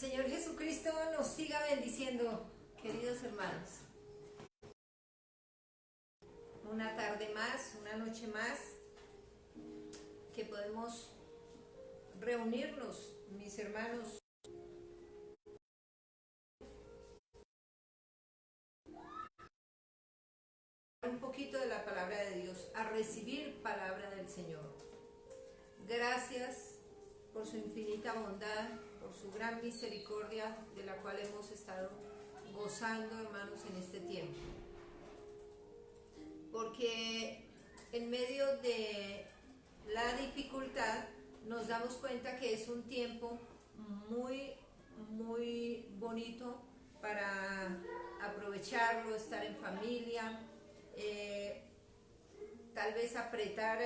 Señor Jesucristo nos siga bendiciendo, queridos hermanos. Una tarde más, una noche más, que podemos reunirnos, mis hermanos, un poquito de la palabra de Dios, a recibir palabra del Señor. Gracias por su infinita bondad, por su gran misericordia de la cual hemos estado gozando, hermanos, en este tiempo. Porque en medio de la dificultad nos damos cuenta que es un tiempo muy, muy bonito para aprovecharlo, estar en familia, tal vez apretar,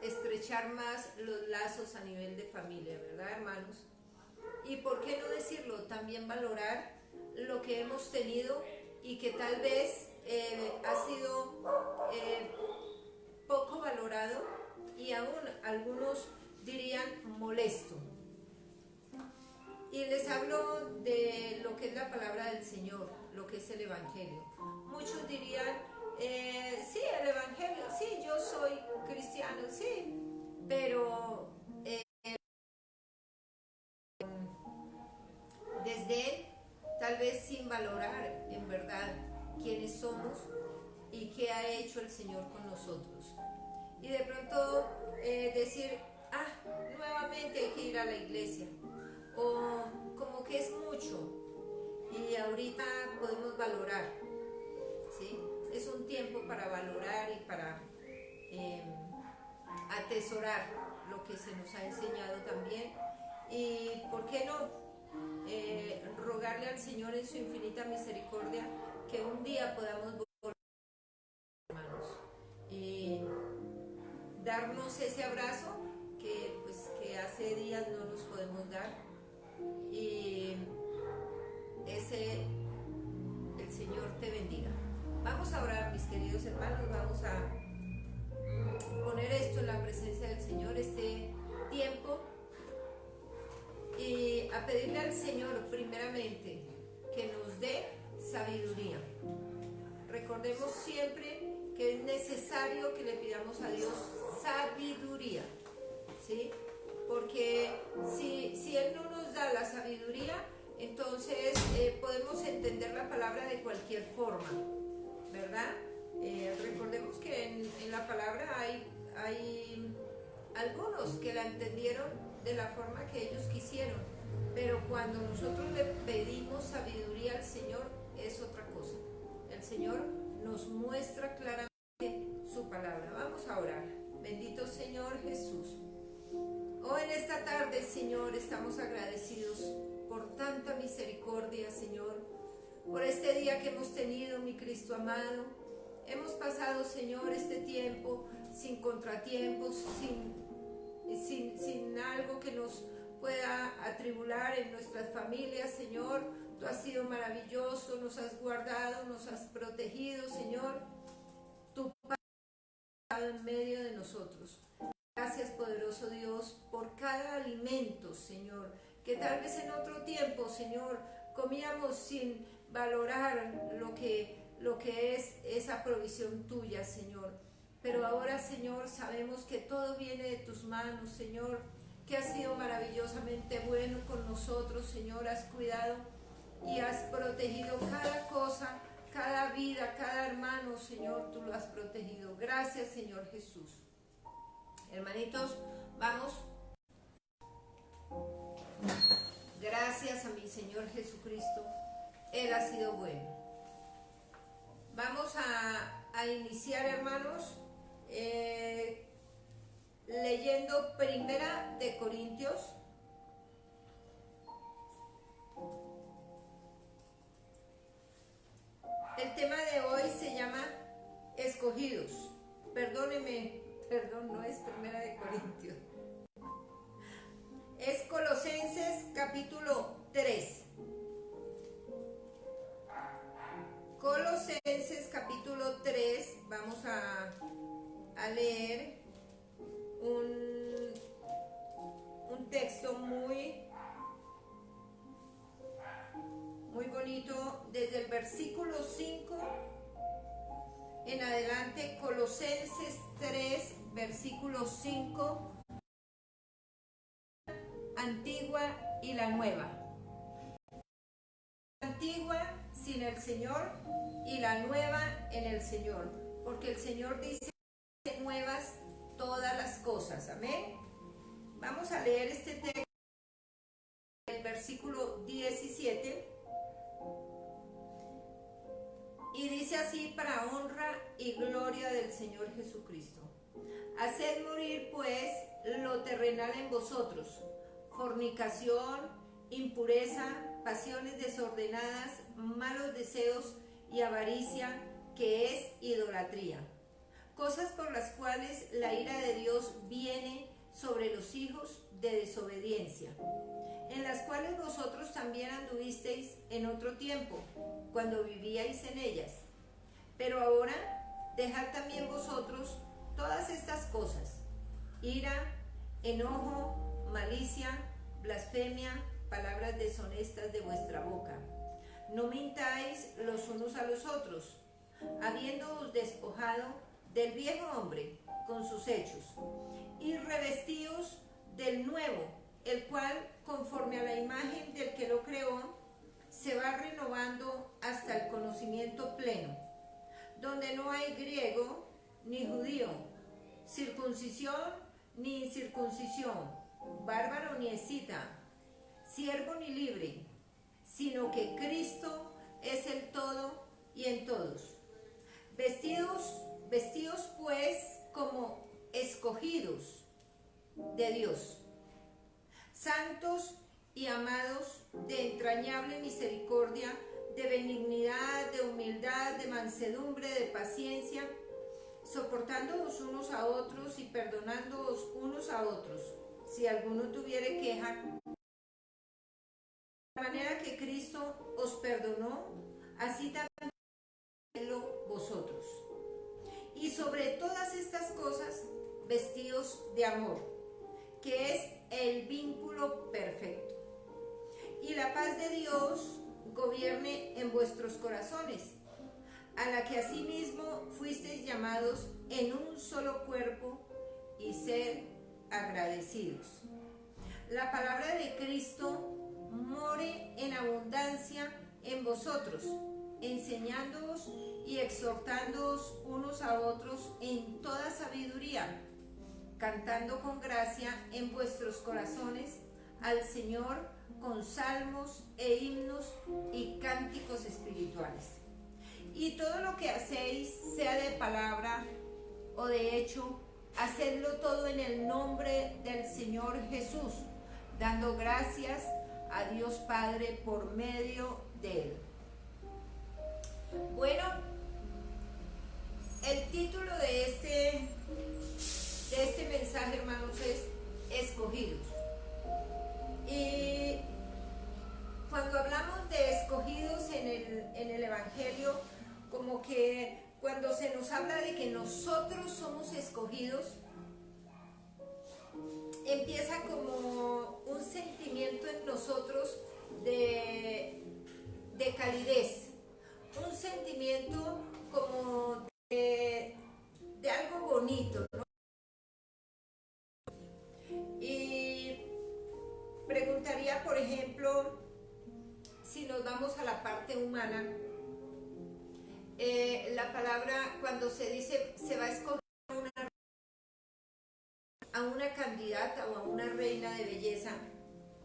estrechar más los lazos a nivel de familia, ¿verdad, hermanos? Y por qué no decirlo, también valorar lo que hemos tenido y que tal vez ha sido poco valorado y aún algunos dirían molesto. Y les hablo de lo que es la palabra del Señor, lo que es el Evangelio. Muchos dirían, sí, el Evangelio, sí, yo soy cristiano, sí, pero desde tal vez sin valorar en verdad quiénes somos y qué ha hecho el Señor con nosotros. Y de pronto decir, nuevamente hay que ir a la iglesia, o como que es mucho y ahorita podemos valorar, ¿sí? Es un tiempo para valorar y para atesorar lo que se nos ha enseñado también. Y por qué no rogarle al Señor en su infinita misericordia que un día podamos volver, hermanos, y darnos ese abrazo que hace días no nos podemos dar, y el Señor te bendiga. Vamos a orar, mis queridos hermanos, vamos a poner esto en la presencia del Señor, este tiempo, y a pedirle al Señor primeramente que nos dé sabiduría. Recordemos siempre que es necesario que le pidamos a Dios sabiduría, ¿sí? Porque si Él no nos da la sabiduría, entonces podemos entender la palabra de cualquier forma, ¿verdad? Recordemos que en la palabra hay algunos que la entendieron de la forma que ellos quisieron, pero cuando nosotros le pedimos sabiduría al Señor es otra cosa. El Señor nos muestra claramente su palabra. Vamos a orar. Bendito Señor Jesús. Hoy en esta tarde, Señor, estamos agradecidos por tanta misericordia, Señor, por este día que hemos tenido, mi Cristo amado. Hemos pasado, Señor, este tiempo sin contratiempos, sin algo que nos pueda atribular en nuestras familias, Señor. Tú has sido maravilloso, nos has guardado, nos has protegido, Señor. Tu paz ha estado en medio de nosotros. Gracias, poderoso Dios, por cada alimento, Señor, que tal vez en otro tiempo, Señor, comíamos sin valorar lo que es esa provisión tuya, Señor. Pero ahora, Señor, sabemos que todo viene de tus manos, Señor, que has sido maravillosamente bueno con nosotros, Señor. Has cuidado y has protegido cada cosa, cada vida, cada hermano, Señor, tú lo has protegido. Gracias, Señor Jesús. Hermanitos, vamos. Gracias a mi Señor Jesucristo. Él ha sido bueno. Vamos a iniciar, hermanos, leyendo Primera de Corintios. El tema de hoy se llama escogidos. Perdóneme, perdón, no es Primera de Corintios. Es Colosenses capítulo 3. Colosenses capítulo 3, vamos a leer un texto muy bonito desde el versículo 5 en adelante, Colosenses 3, versículo 5, antigua y la nueva. Antigua sin el Señor y la nueva en el Señor, porque el Señor dice nuevas todas las cosas. Amén. Vamos a leer este texto, el versículo 17, y dice así: para honra y gloria del Señor Jesucristo. Haced morir pues lo terrenal en vosotros: fornicación, impureza, pasiones desordenadas, malos deseos y avaricia, que es idolatría. Cosas por las cuales la ira de Dios viene sobre los hijos de desobediencia, en las cuales vosotros también anduvisteis en otro tiempo, cuando vivíais en ellas. Pero ahora dejad también vosotros todas estas cosas: ira, enojo, malicia, blasfemia, palabras deshonestas de vuestra boca. No mintáis los unos a los otros, habiéndoos despojado del viejo hombre con sus hechos, y revestíos del nuevo, el cual, conforme a la imagen del que lo creó, se va renovando hasta el conocimiento pleno, donde no hay griego ni judío, circuncisión ni incircuncisión, bárbaro ni escita, siervo ni libre, sino que Cristo es el todo y en todos. Vestidos pues como escogidos de Dios, santos y amados, de entrañable misericordia, de benignidad, de humildad, de mansedumbre, de paciencia, soportándoos unos a otros y perdonándoos unos a otros, si alguno tuviere queja, de manera que Cristo os perdonó, así también vosotros. Y sobre todas estas cosas, vestidos de amor, que es el vínculo perfecto. Y la paz de Dios gobierne en vuestros corazones, a la que asimismo fuisteis llamados en un solo cuerpo, y ser agradecidos. La palabra de Cristo more en abundancia en vosotros, enseñándoos y exhortándoos unos a otros en toda sabiduría, cantando con gracia en vuestros corazones al Señor con salmos e himnos y cánticos espirituales. Y todo lo que hacéis, sea de palabra o de hecho, hacedlo todo en el nombre del Señor Jesús, dando gracias a Dios Padre por medio de Él. Bueno, el título de este mensaje, hermanos, es Escogidos. Y cuando hablamos de escogidos en el Evangelio, como que cuando se nos habla de que nosotros somos escogidos, empieza como un sentimiento en nosotros de calidez, un sentimiento como de algo bonito, ¿no? Y preguntaría, por ejemplo, si nos vamos a la parte humana, la palabra, cuando se dice se va a escoger a una candidata o a una reina de belleza,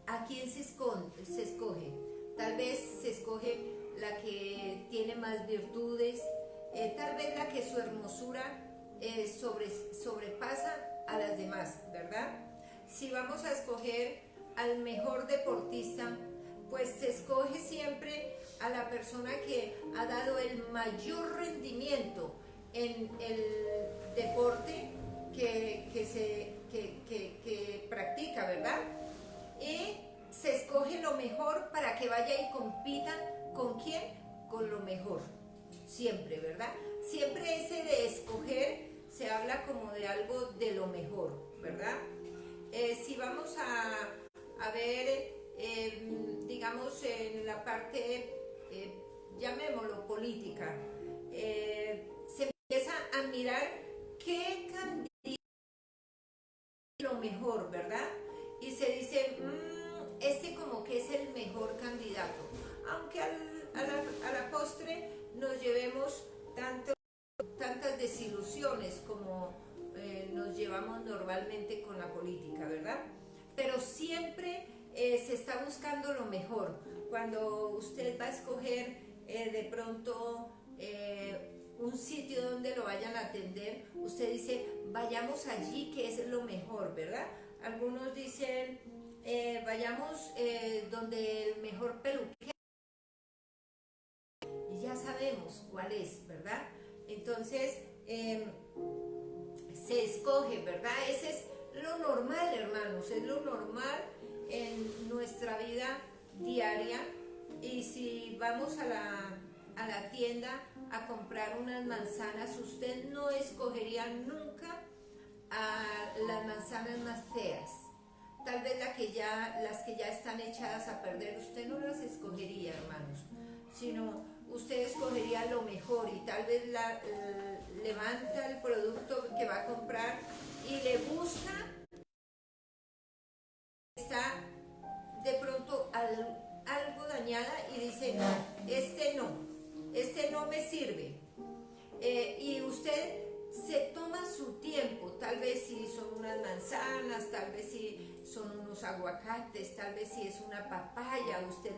¿a quién se escoge? Tal vez se escoge la que tiene más virtudes, tal vez la que su hermosura sobrepasa a las demás, ¿verdad? Si vamos a escoger al mejor deportista, pues se escoge siempre a la persona que ha dado el mayor rendimiento en el deporte que practica, ¿verdad? Y se escoge lo mejor para que vaya y compita. ¿Con quién? Con lo mejor, siempre, ¿verdad? Siempre ese de escoger se habla como de algo de lo mejor, ¿verdad? Si vamos a ver, digamos, en la parte llamémoslo política, se empieza a mirar qué candidato es lo mejor, ¿verdad? Y se dice, este como que es el mejor candidato, aunque a la postre nos llevemos tantas desilusiones como nos llevamos normalmente con la política, ¿verdad? Pero siempre se está buscando lo mejor. Cuando usted va a escoger de pronto un sitio donde lo vayan a atender, usted dice, vayamos allí que es lo mejor, ¿verdad? Algunos dicen, vayamos donde el mejor peluquero, y ya sabemos cuál es, ¿verdad? Entonces, se escoge, ¿verdad? Ese es lo normal, hermanos, es lo normal en nuestra vida diaria. Y si vamos a la tienda a comprar unas manzanas, usted no escogería nunca a las manzanas más feas. Tal vez las que ya están echadas a perder, usted no las escogería, hermanos, sino usted escogería lo mejor y tal vez levanta el producto que va a comprar y le busca, está de pronto algo dañada y dice, no, este no me sirve. Y usted se toma su tiempo, tal vez si son unas manzanas, tal vez si son unos aguacates, tal vez si es una papaya, usted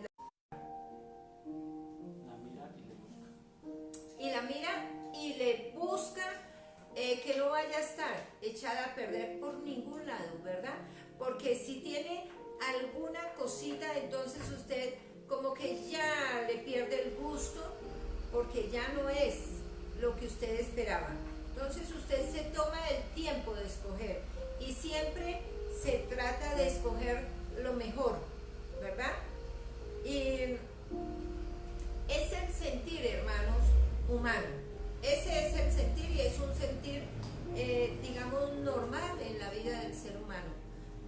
la mira y le busca que no vaya a estar echada a perder por ningún lado, ¿verdad? Porque si tiene alguna cosita, entonces usted como que ya le pierde el gusto porque ya no es lo que usted esperaba. Entonces usted se toma el tiempo de escoger y siempre se trata de escoger lo mejor, ¿verdad? Y es el sentir, hermanos, humano. Ese es el sentir y es un sentir, digamos, normal en la vida del ser humano.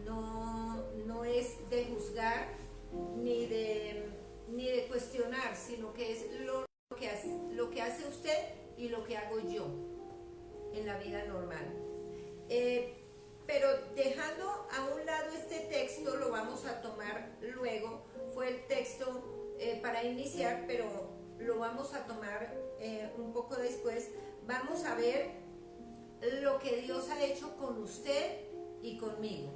No es de juzgar ni de cuestionar, sino que es lo que hace usted y lo que hago yo en la vida normal. Pero dejando a un lado este texto, lo vamos a tomar luego. Fue el texto para iniciar, pero lo vamos a tomar un poco después. Vamos a ver lo que Dios ha hecho con usted y conmigo,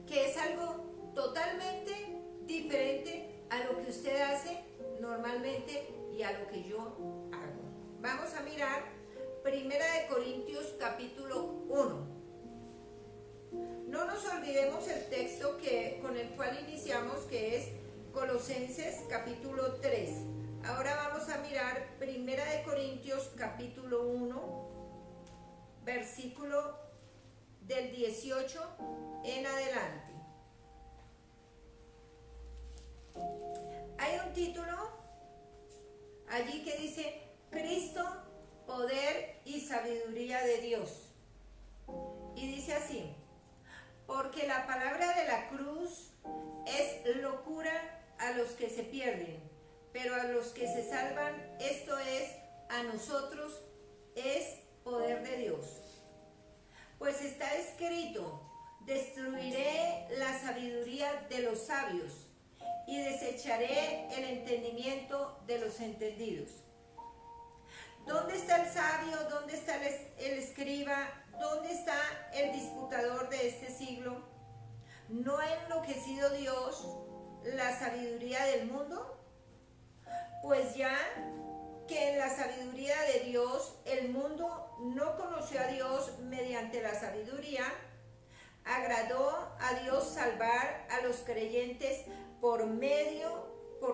que es algo totalmente diferente a lo que usted hace normalmente y a lo que yo hago. Vamos a mirar 1 Corintios capítulo 1. No nos olvidemos el texto con el cual iniciamos, que es Colosenses capítulo 3. Ahora vamos a mirar 1 Corintios capítulo 1, versículo del 18 en adelante. Hay un título allí que dice Cristo, poder y sabiduría de Dios. Y dice así: porque la palabra de la cruz es locura a los que se pierden, pero a los que se salvan, esto es, a nosotros, es poder de Dios. Pues está escrito: destruiré la sabiduría de los sabios y desecharé el entendimiento de los entendidos. ¿Dónde está el sabio? ¿Dónde está el escriba? ¿Dónde está el disputador de este siglo? ¿No ha enloquecido Dios la sabiduría del mundo? Pues ya que en la sabiduría de Dios el mundo no conoció a Dios mediante la sabiduría, agradó a Dios salvar a los creyentes por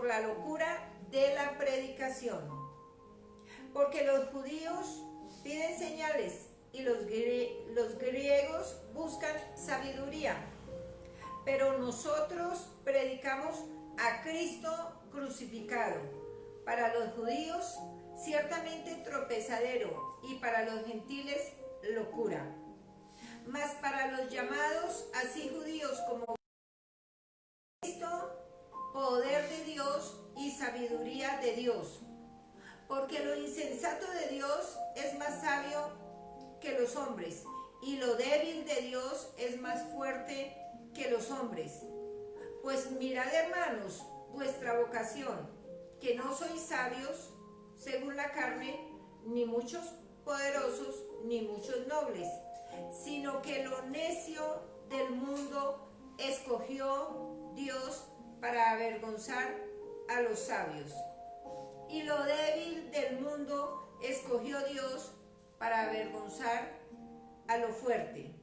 la locura de la predicación. Porque los judíos piden señales y los griegos buscan sabiduría. Pero nosotros predicamos a Cristo crucificado, para los judíos ciertamente tropezadero y para los gentiles locura. Mas para los llamados, así judíos como Cristo, poder de Dios y sabiduría Dios, porque lo insensato de Dios es más sabio que los hombres, y lo débil de Dios es más fuerte que los hombres. Pues mirad, hermanos, vuestra vocación, que no sois sabios según la carne, ni muchos poderosos, ni muchos nobles, sino que lo necio del mundo escogió Dios para avergonzar a los sabios. Y lo débil del mundo escogió Dios para avergonzar a lo fuerte.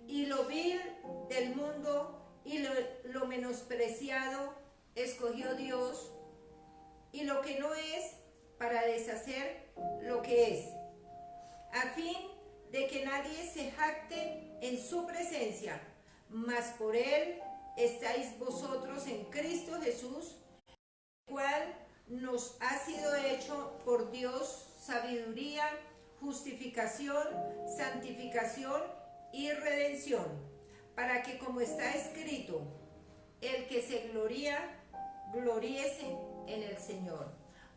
Y lo vil del mundo y lo menospreciado escogió Dios, y lo que no es, para deshacer lo que es, a fin de que nadie se jacte en su presencia, mas por él estáis vosotros en Cristo Jesús, el cual nos ha sido hecho por Dios sabiduría, justificación, santificación y redención, para que, como está escrito, el que se gloría, gloríese en el Señor.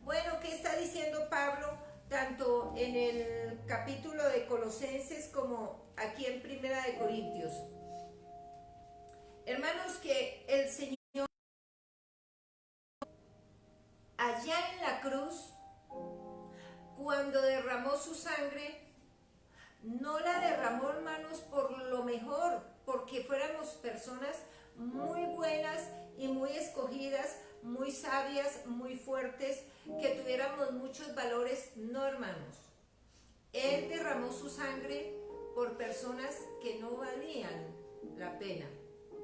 Bueno, ¿qué está diciendo Pablo tanto en el capítulo de Colosenses como aquí en Primera de Corintios? Hermanos, que el Señor allá en la cruz, cuando derramó su sangre, no la derramó, hermanos, por lo mejor, porque fuéramos personas muy buenas y muy escogidas, muy sabias, muy fuertes, que tuviéramos muchos valores. No, hermanos. Él derramó su sangre por personas que no valían la pena,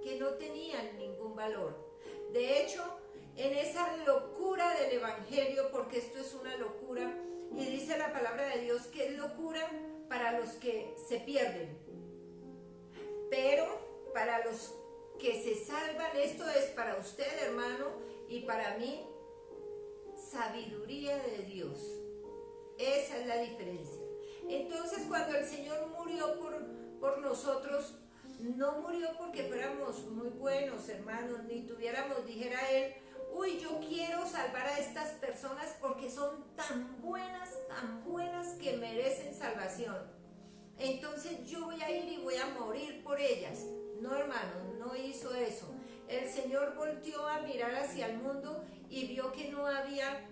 que no tenían ningún valor. De hecho, en esa locura del evangelio, porque esto es una locura, y dice la palabra de Dios que es locura para los que se pierden, pero para los que se salvan, esto es para usted, hermano, y para mí, sabiduría de Dios. Esa es la diferencia. Entonces, cuando el Señor murió por nosotros, no murió porque fuéramos muy buenos, hermanos, ni tuviéramos, dijera Él, uy, yo quiero salvar a estas personas porque son tan buenas que merecen salvación. Entonces yo voy a ir y voy a morir por ellas. No, hermano, no hizo eso. El Señor volteó a mirar hacia el mundo y vio que no había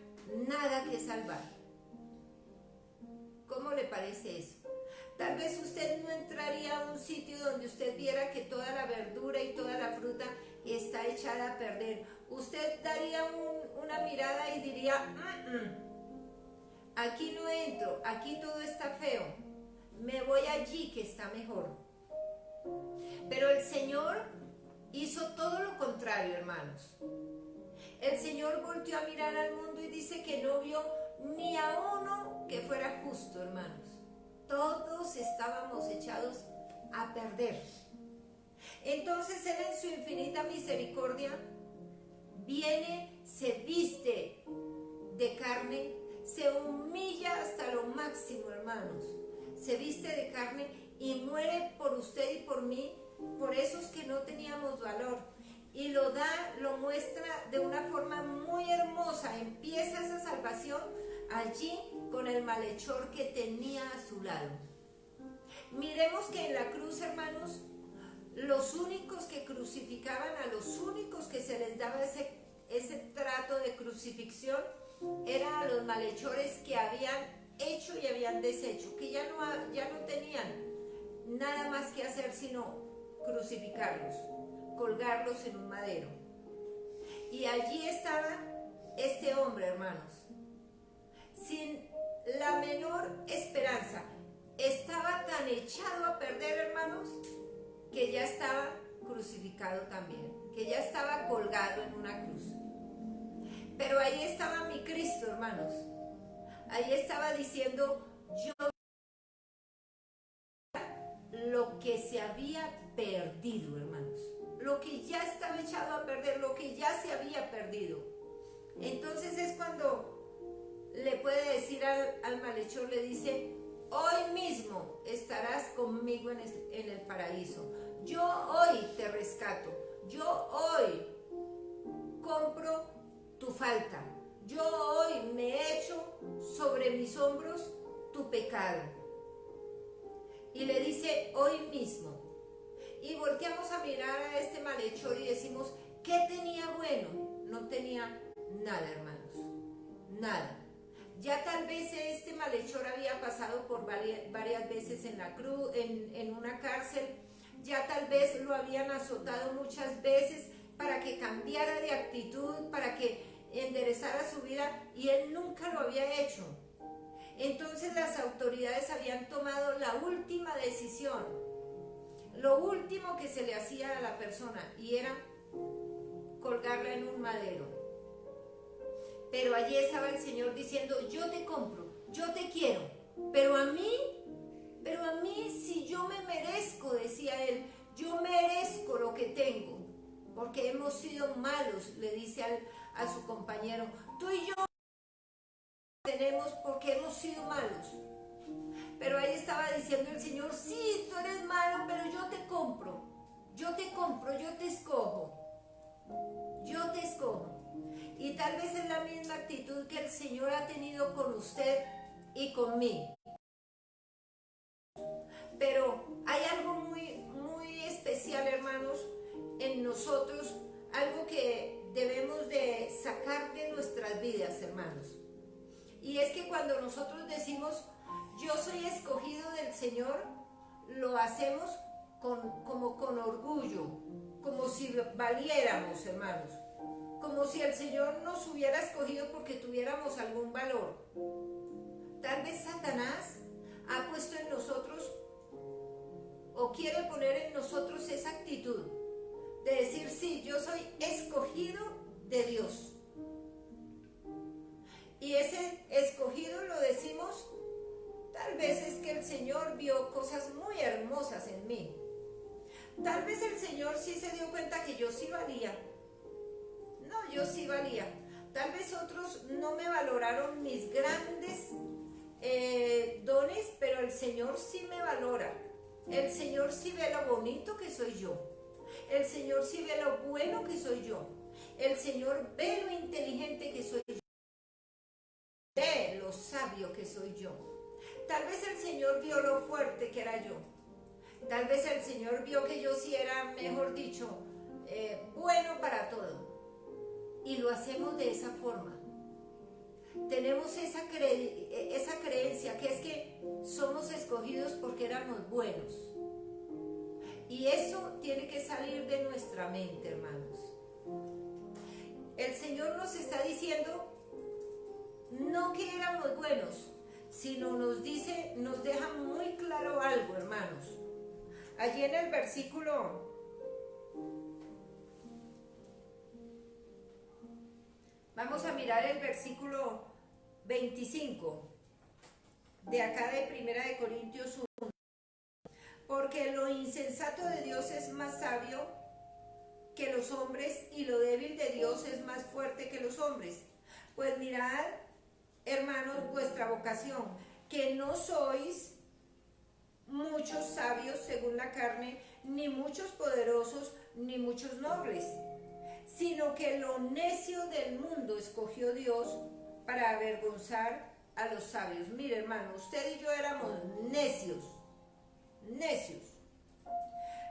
nada que salvar. ¿Cómo le parece eso? Tal vez usted no entraría a un sitio donde usted viera que toda la verdura y toda la fruta está echada a perder. Usted daría una mirada y diría, aquí no entro, aquí todo está feo, me voy allí que está mejor. Pero el Señor hizo todo lo contrario, hermanos. El Señor volteó a mirar al mundo y dice que no vio ni a uno que fuera justo, hermanos. Todos estábamos echados a perder. Entonces Él, en su infinita misericordia, viene, se viste de carne, se humilla hasta lo máximo, hermanos. Se viste de carne y muere por usted y por mí, por esos que no teníamos valor. Y lo da, lo muestra de una forma muy hermosa. Empieza esa salvación allí con el malhechor que tenía a su lado. Miremos que en la cruz, hermanos, los únicos que crucificaban, a los únicos que se les daba ese trato de crucifixión, eran a los malhechores que habían hecho y habían deshecho, que ya no tenían nada más que hacer sino crucificarlos, colgarlos en un madero. Y allí estaba este hombre, hermanos, sin la menor esperanza. Estaba tan echado a perder, hermanos, que ya estaba crucificado también, que ya estaba colgado en una cruz. Pero ahí estaba mi Cristo, hermanos. Ahí estaba diciendo, yo lo que se había perdido, hermanos. Lo que ya estaba echado a perder, lo que ya se había perdido. Entonces es cuando le puede decir al malhechor, le dice, hoy mismo estarás conmigo en el paraíso. Yo hoy te rescato. Yo hoy compro tu falta. yo hoy me echo sobre mis hombros tu pecado. Y le dice hoy mismo. Y volteamos a mirar a este malhechor y decimos, ¿qué tenía bueno? No tenía nada, hermanos, nada. Ya tal vez este malhechor había pasado por varias veces en la cruz, en una cárcel. Ya tal vez lo habían azotado muchas veces para que cambiara de actitud, para que enderezara su vida, y él nunca lo había hecho. Entonces las autoridades habían tomado la última decisión, lo último que se le hacía a la persona, y era colgarla en un madero. Pero allí estaba el Señor diciendo, yo te compro, yo te quiero, pero a mí, si yo me merezco, decía él, yo merezco lo que tengo, porque hemos sido malos, le dice a su compañero, tú y yo tenemos porque hemos sido malos. Pero ahí estaba diciendo el Señor, sí, tú eres malo, pero yo te compro, yo te compro, yo te escojo, yo te escojo. Y tal vez es la misma actitud que el Señor ha tenido con usted y conmigo. Pero hay algo muy especial, hermanos, en nosotros, algo que debemos de sacar de nuestras vidas, hermanos. Y es que cuando nosotros decimos, yo soy escogido del Señor, lo hacemos como con orgullo, como si valiéramos, hermanos. Como si el Señor nos hubiera escogido porque tuviéramos algún valor. Tal vez Satanás ha puesto en nosotros o quiere poner en nosotros esa actitud de decir, sí, yo soy escogido de Dios. Y ese escogido lo decimos, tal vez es que el Señor vio cosas muy hermosas en mí. Tal vez el Señor sí se dio cuenta que yo sí valía. No, yo sí valía. Tal vez otros no me valoraron mis grandes dones, pero el Señor sí me valora. El Señor sí ve lo bonito que soy yo. El Señor sí ve lo bueno que soy yo. El Señor ve lo inteligente que soy yo. Ve lo sabio que soy yo. Tal vez el Señor vio lo fuerte que era yo. Tal vez el Señor vio que yo sí era, mejor dicho, bueno para todo. Y lo hacemos de esa forma. Tenemos esa creencia que es que somos escogidos porque éramos buenos. Y eso tiene que salir de nuestra mente, hermanos. El Señor nos está diciendo no que éramos buenos, sino nos dice, nos deja muy claro algo, hermanos. Allí en el versículo vamos a mirar el versículo 25 de acá de Primera de Corintios 1. Porque lo insensato de Dios es más sabio que los hombres, y lo débil de Dios es más fuerte que los hombres. Pues mirad, hermanos, vuestra vocación, que no sois muchos sabios según la carne, ni muchos poderosos, ni muchos nobles, sino que lo necio del mundo escogió Dios para avergonzar a los sabios. Mire, hermano, usted y yo éramos necios.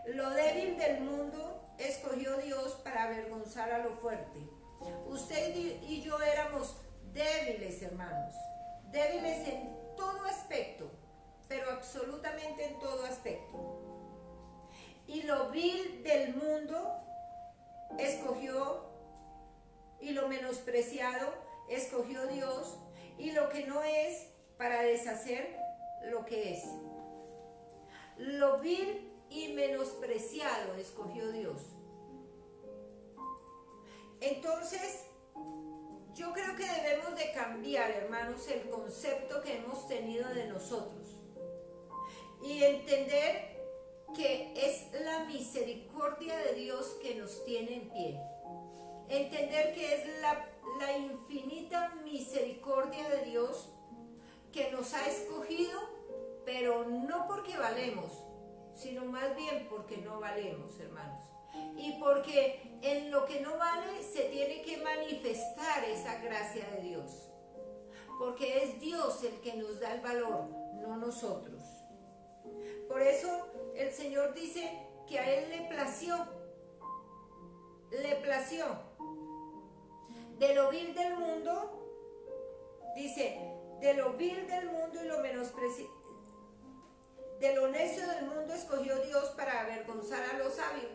Lo débil del mundo escogió Dios para avergonzar a lo fuerte. Usted y yo éramos débiles, hermanos, débiles en todo aspecto, pero absolutamente en todo aspecto. Y lo vil del mundo escogió, y lo menospreciado escogió Dios, y lo que no es, para deshacer lo que es. Lo vil y menospreciado escogió Dios. Entonces, yo creo que debemos de cambiar, hermanos, el concepto que hemos tenido de nosotros y entender que es la misericordia de Dios que nos tiene en pie. Entender que es la infinita misericordia de Dios que nos ha escogido, pero no porque valemos, sino más bien porque no valemos, hermanos. Y porque en lo que no vale se tiene que manifestar esa gracia de Dios. Porque es Dios el que nos da el valor, no nosotros. Por eso el Señor dice que a Él le plació. De lo vil del mundo, dice, de lo vil del mundo y lo menospreciado, de lo necio del mundo escogió Dios para avergonzar a los sabios.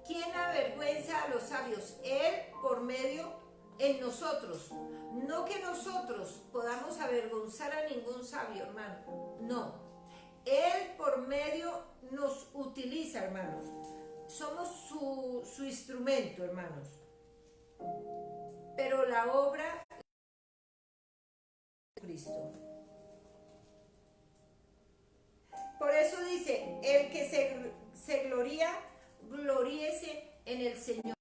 ¿Quién avergüenza a los sabios? Él por medio en nosotros. No que nosotros podamos avergonzar a ningún sabio, hermano. No. Él por medio nos utiliza, hermanos. Somos su instrumento, hermanos. Pero la obra de Cristo. Por eso dice, el que se gloría, gloríese en el Señor.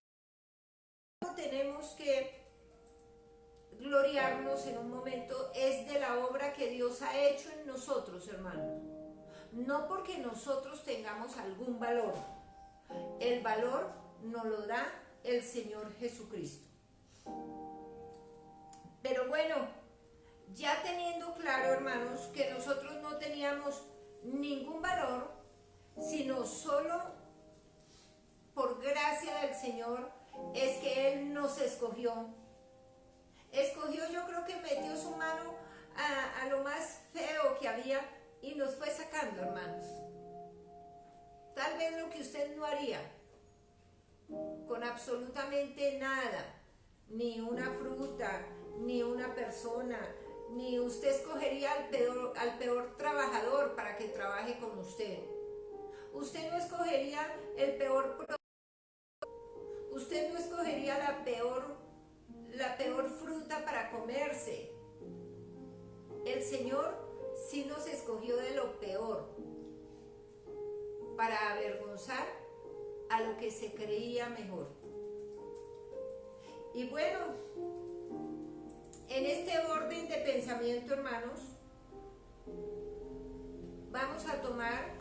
Tenemos que gloriarnos en un momento, es de la obra que Dios ha hecho en nosotros, hermanos. No porque nosotros tengamos algún valor. El valor nos lo da el Señor Jesucristo. Pero bueno, ya teniendo claro, hermanos, que nosotros no teníamos ningún valor, sino solo por gracia del Señor, es que Él nos escogió. Yo creo que metió su mano a lo más feo que había y nos fue sacando, hermanos. Tal vez lo que usted no haría con absolutamente nada, ni una fruta, ni una persona, ni usted escogería al peor trabajador para que trabaje con usted. Usted no escogería el peor producto. Usted no escogería la peor fruta para comerse. El Señor sí nos escogió de lo peor para avergonzar a lo que se creía mejor. Y bueno, en este orden de pensamiento, hermanos, vamos a tomar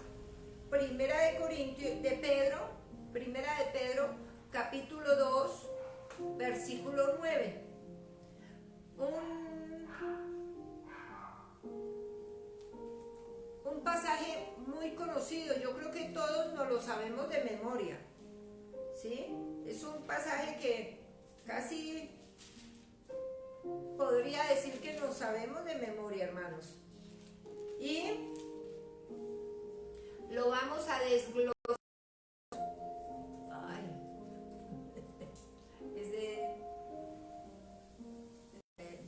Primera de Pedro, capítulo 2, versículo 9. Un pasaje muy conocido, yo creo que todos nos lo sabemos de memoria, ¿sí? Es un pasaje que casi podría decir que nos sabemos de memoria, hermanos. Y lo vamos a desglosar.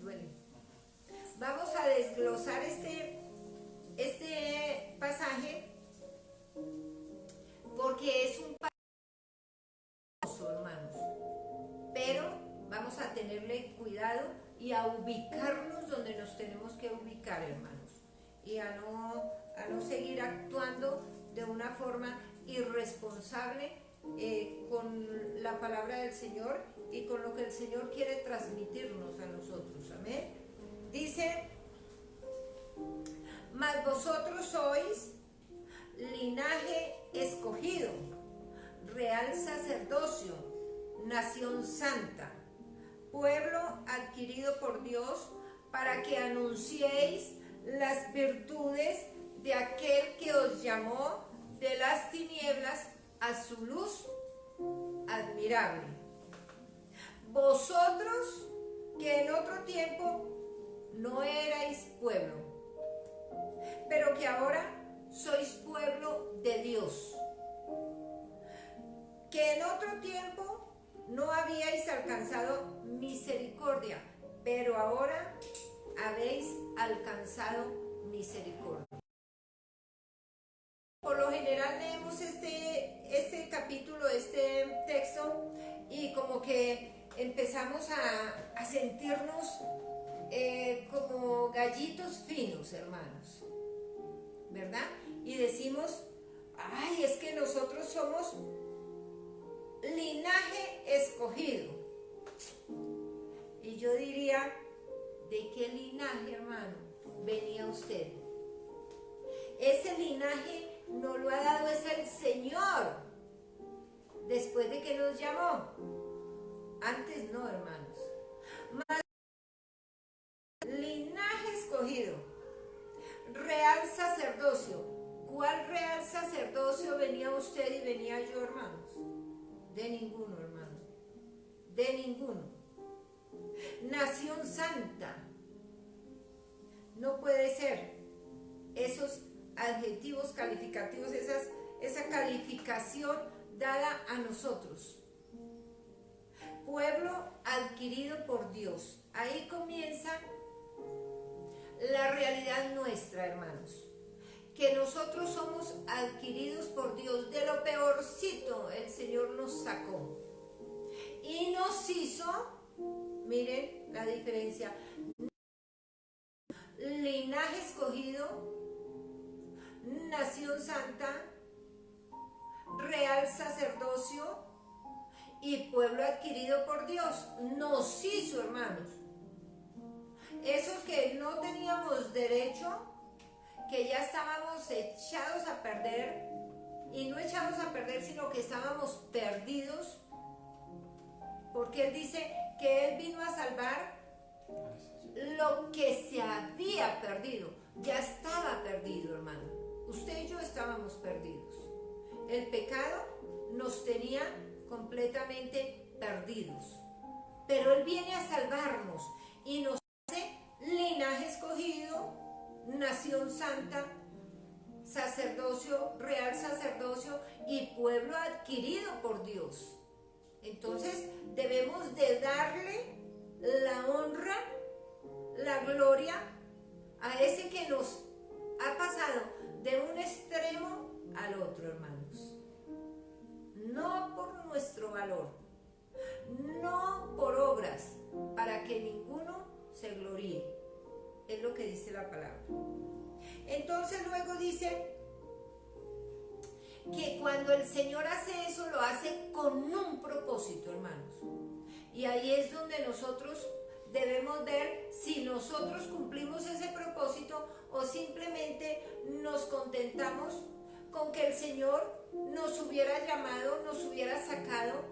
Duele. Vamos a desglosar este pasaje porque es un pasaje, hermanos. Pero vamos a tenerle cuidado y a ubicarnos donde nos tenemos que ubicar, hermanos. Y a no seguir actuando de una forma irresponsable con la palabra del Señor y con lo que el Señor quiere transmitirnos a nosotros. Amén. Dice, mas vosotros sois linaje escogido, real sacerdocio, nación santa, pueblo adquirido por Dios, para que anunciéis las virtudes de aquel que os llamó de las tinieblas a su luz admirable. Vosotros que en otro tiempo no erais pueblo, pero que ahora sois pueblo de Dios, que en otro tiempo no habíais alcanzado misericordia, pero ahora habéis alcanzado misericordia. Por lo general leemos este capítulo, este texto, y como que empezamos a sentirnos como gallitos finos, hermanos, ¿verdad? Y decimos, ay, es que nosotros somos linaje escogido. Y yo diría, ¿de qué linaje, hermano, venía usted? Ese linaje nos lo ha dado es el Señor. después de que nos llamó. Antes no, hermanos. Más linaje escogido, real sacerdocio. ¿Cuál real sacerdocio venía usted y venía yo, hermanos? De ninguno, hermano. De ninguno. Nación santa. No puede ser. Esos adjetivos calificativos, esa calificación dada a nosotros. Pueblo adquirido por Dios. Ahí comienza la realidad nuestra, hermanos. Que nosotros somos adquiridos por Dios. De lo peorcito el Señor nos sacó. Y nos hizo, miren la diferencia, linaje escogido, nación santa, real sacerdocio y pueblo adquirido por Dios. Nos hizo, hermanos. Esos que no teníamos derecho, que ya estábamos echados a perder, y no echados a perder, sino que estábamos perdidos, porque Él dice que Él vino a salvar lo que se había perdido. Ya estaba perdido, hermano. Usted y yo estábamos perdidos. El pecado nos tenía completamente perdidos, pero Él viene a salvarnos y nos hace linaje escogido, nación santa, sacerdocio, real sacerdocio y pueblo adquirido por Dios. Entonces debemos de darle la honra, la gloria a ese que nos ha pasado de un extremo al otro, hermanos. No por nuestro valor, no por obras, para que ninguno se gloríe. Es lo que dice la palabra. Entonces luego dice que cuando el Señor hace eso, lo hace con un propósito, hermanos. Y ahí es donde nosotros debemos ver si nosotros cumplimos ese propósito o simplemente nos contentamos con que el Señor nos hubiera llamado, nos hubiera sacado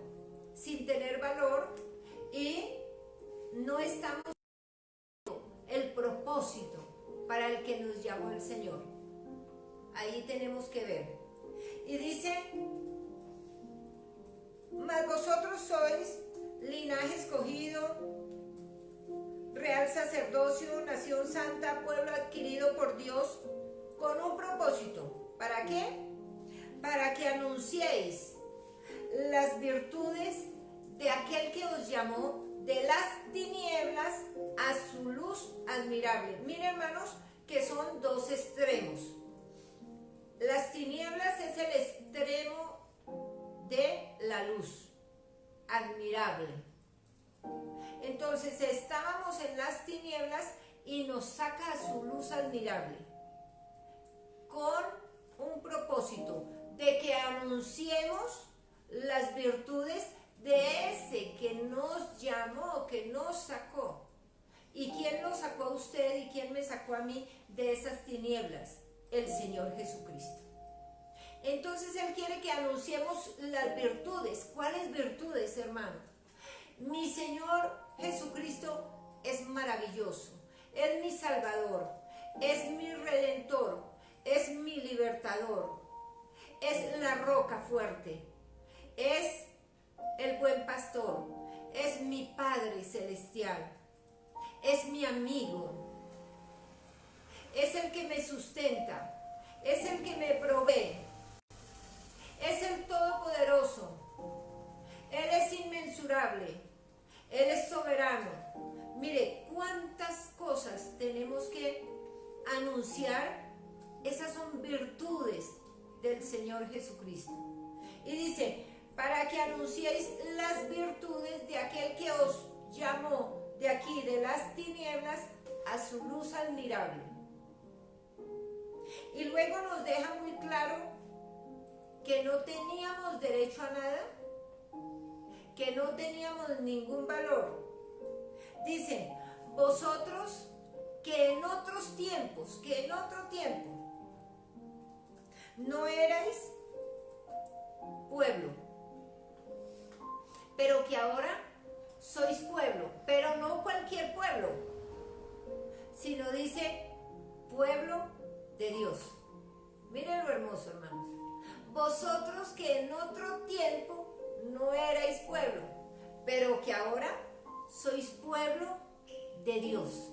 sin tener valor y no estamos el propósito para el que nos llamó el Señor. Ahí tenemos que ver. Y dice, mas vosotros sois linaje escogido, real sacerdocio, nación santa, pueblo adquirido por Dios, con un propósito. ¿Para qué? Para que anunciéis las virtudes de aquel que os llamó de las tinieblas a su luz admirable. Miren, hermanos, que son dos extremos. Las tinieblas es el extremo de la luz admirable. Entonces estábamos en las tinieblas y nos saca a su luz admirable con un propósito de que anunciemos las virtudes de ese que nos llamó, que nos sacó. ¿Y quién lo sacó a usted y quién me sacó a mí de esas tinieblas? El Señor Jesucristo. Entonces Él quiere que anunciemos las virtudes. ¿Cuáles virtudes, hermano? Mi Señor Jesucristo es maravilloso, es mi Salvador, es mi Redentor, es mi Libertador, es la roca fuerte, es el buen pastor, es mi Padre Celestial, es mi amigo, es el que me sustenta, es el que me provee, es el Todopoderoso, Él es inmensurable, Él es soberano. Mire, cuántas cosas tenemos que anunciar. Esas son virtudes del Señor Jesucristo. Y dice, para que anunciéis las virtudes de aquel que os llamó de aquí, de las tinieblas, a su luz admirable. Y luego nos deja muy claro que no teníamos derecho a nada, que no teníamos ningún valor. Dicen, vosotros que en otros tiempos, que en otro tiempo, no erais pueblo, pero que ahora sois pueblo, pero no cualquier pueblo, sino dice pueblo de Dios. Miren lo hermoso, hermanos. Vosotros que en otro tiempo no erais pueblo, pero que ahora sois pueblo de Dios.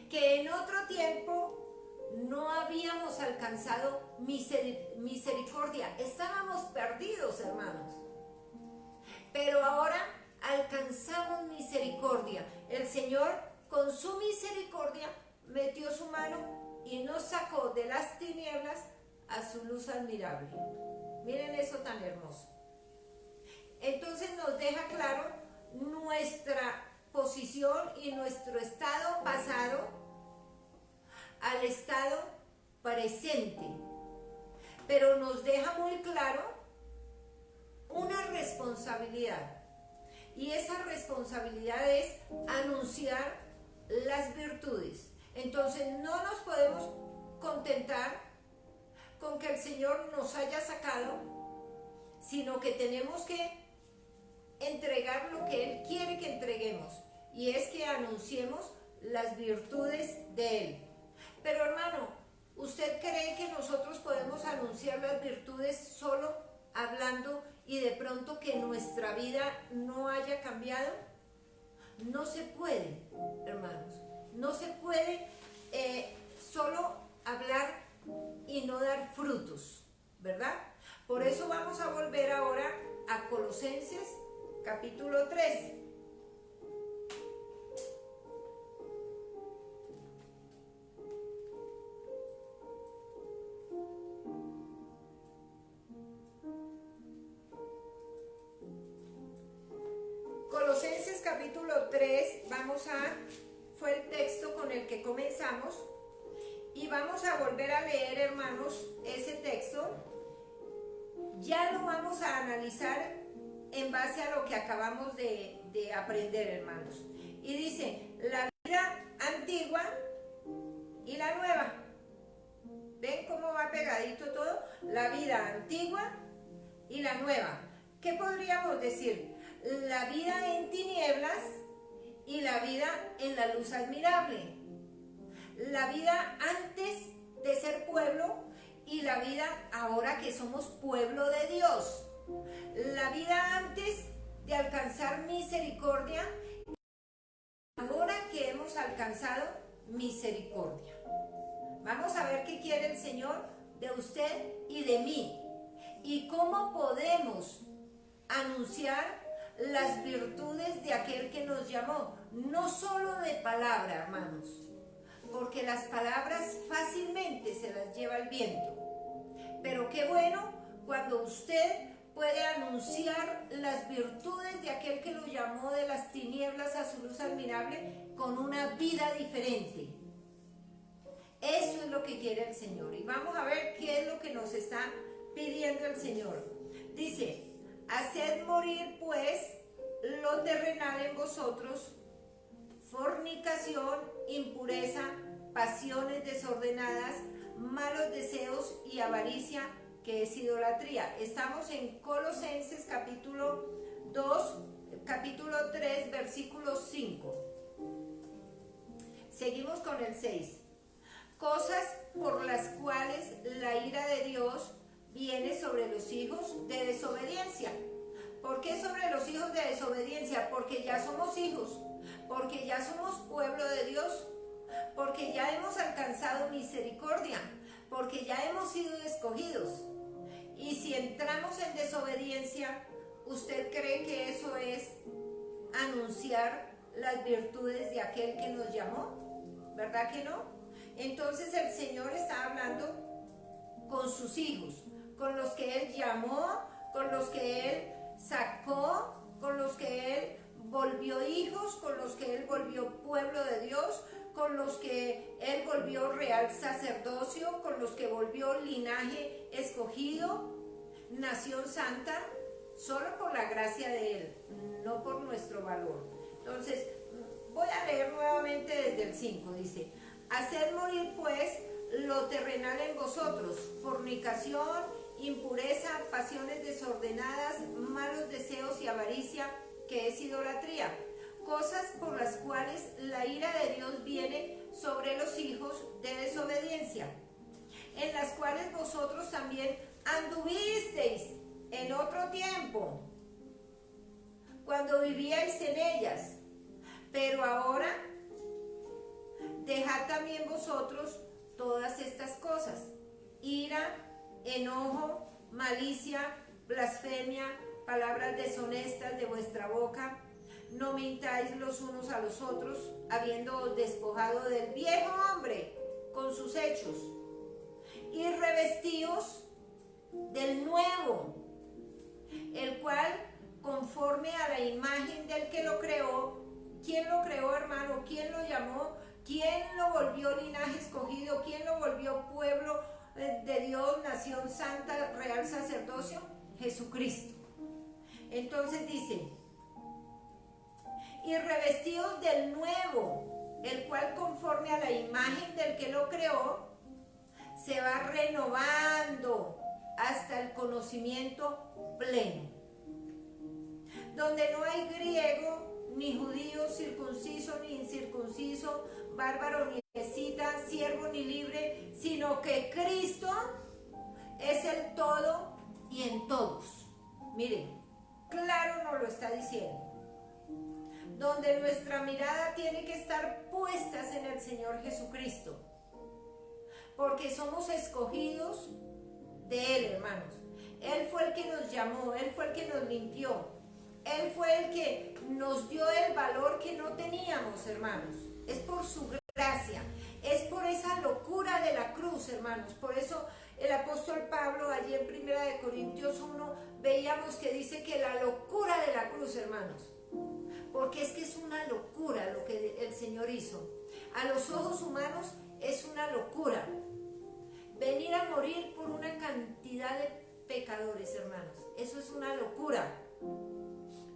Que en otro tiempo no habíamos alcanzado misericordia. Estábamos perdidos, hermanos. Pero ahora alcanzamos misericordia. El Señor, con su misericordia, metió su mano y nos sacó de las tinieblas a su luz admirable. Miren eso tan hermoso. Entonces nos deja claro nuestra posición y nuestro estado pasado al estado presente. Pero nos deja muy claro una responsabilidad. Y esa responsabilidad es anunciar las virtudes. Entonces no nos podemos contentar con que el Señor nos haya sacado, sino que tenemos que entregar lo que Él quiere que entreguemos, y es que anunciemos las virtudes de Él. Pero hermano, ¿usted cree que nosotros podemos anunciar las virtudes solo hablando y de pronto que nuestra vida no haya cambiado? No se puede, hermanos, no se puede solo hablar y no dar frutos, ¿verdad? Por eso vamos a volver ahora a Colosenses capítulo 3. Colosenses capítulo 3, fue el texto con el que comenzamos, y vamos a volver a leer, hermanos, ese texto. Ya lo vamos a analizar en base a lo que acabamos de aprender, hermanos. Y dice, la vida antigua y la nueva. ¿Ven cómo va pegadito todo? La vida antigua y la nueva. ¿Qué podríamos decir? La vida en tinieblas y la vida en la luz admirable. La vida antes de ser pueblo y la vida ahora que somos pueblo de Dios. La vida antes de alcanzar misericordia, ahora que hemos alcanzado misericordia. Vamos a ver qué quiere el Señor de usted y de mí, y cómo podemos anunciar las virtudes de aquel que nos llamó, no solo de palabra, hermanos, porque las palabras fácilmente se las lleva el viento. Pero qué bueno cuando usted puede anunciar las virtudes de aquel que lo llamó de las tinieblas a su luz admirable con una vida diferente. Eso es lo que quiere el Señor. Y vamos a ver qué es lo que nos está pidiendo el Señor. Dice, haced morir pues lo terrenal en vosotros, fornicación, impureza, pasiones desordenadas, malos deseos y avaricia, que es idolatría. Estamos en Colosenses capítulo 3, versículo 5. Seguimos con el 6. Cosas por las cuales la ira de Dios viene sobre los hijos de desobediencia. ¿Por qué sobre los hijos de desobediencia? Porque ya somos hijos, porque ya somos pueblo de Dios, porque ya hemos alcanzado misericordia, porque ya hemos sido escogidos. Y si entramos en desobediencia, ¿usted cree que eso es anunciar las virtudes de aquel que nos llamó? ¿Verdad que no? Entonces el Señor está hablando con sus hijos, con los que Él llamó, con los que Él sacó, con los que Él volvió hijos, con los que Él volvió pueblo de Dios, con los que Él volvió real sacerdocio, con los que volvió linaje escogido, nación santa, solo por la gracia de Él, no por nuestro valor. Entonces, voy a leer nuevamente desde el 5, dice, haced morir pues lo terrenal en vosotros, fornicación, impureza, pasiones desordenadas, malos deseos y avaricia, que es idolatría. Cosas por las cuales la ira de Dios viene sobre los hijos de desobediencia, en las cuales vosotros también anduvisteis en otro tiempo, cuando vivíais en ellas. Pero ahora dejad también vosotros todas estas cosas: ira, enojo, malicia, blasfemia, palabras deshonestas de vuestra boca. No mintáis los unos a los otros, habiéndoos despojado del viejo hombre con sus hechos, y revestíos del nuevo, el cual, conforme a la imagen del que lo creó. ¿Quién lo creó, hermano? ¿Quién lo llamó? ¿Quién lo volvió linaje escogido? ¿Quién lo volvió pueblo de Dios, nación santa, real sacerdocio? Jesucristo. Entonces dice: y revestidos del nuevo, el cual, conforme a la imagen del que lo creó, se va renovando hasta el conocimiento pleno, donde no hay griego ni judío, circunciso ni incircunciso, bárbaro ni escita, siervo ni libre, sino que Cristo es el todo y en todos. Miren, claro nos lo está diciendo. Donde nuestra mirada tiene que estar puestas en el Señor Jesucristo, porque somos escogidos de Él, hermanos. Él fue el que nos llamó, Él fue el que nos limpió, Él fue el que nos dio el valor que no teníamos, hermanos. Es por su gracia, es por esa locura de la cruz, hermanos. Por eso el apóstol Pablo, allí en 1 Corintios 1, veíamos que dice que la locura de la cruz, hermanos, porque es que es una locura lo que el Señor hizo. A los ojos humanos es una locura venir a morir por una cantidad de pecadores, hermanos. Eso es una locura.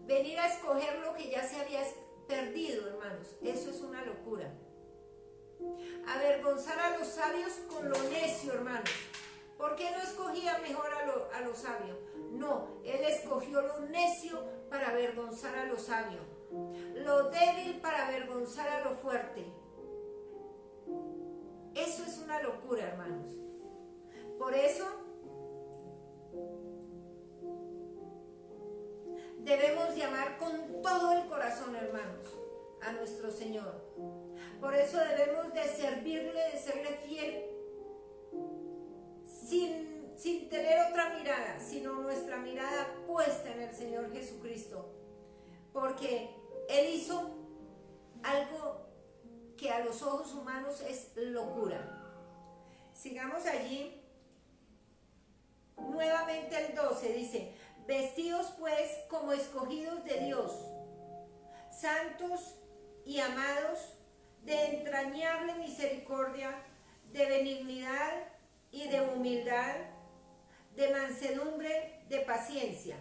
Venir a escoger lo que ya se había perdido, hermanos. Eso es una locura. Avergonzar a los sabios con lo necio, hermanos. ¿Por qué no escogía mejor a los sabios? No, Él escogió lo necio para avergonzar a los sabios, lo débil para avergonzar a lo fuerte. Eso es una locura, hermanos. Por eso debemos llamar con todo el corazón, hermanos, a nuestro Señor. Por eso debemos de servirle, de serle fiel, sin tener otra mirada, sino nuestra mirada puesta en el Señor Jesucristo. Porque Él hizo algo que a los ojos humanos es locura. Sigamos allí. Nuevamente el 12 dice: vestidos pues como escogidos de Dios, santos y amados, de entrañable misericordia, de benignidad y de humildad, de mansedumbre, de paciencia.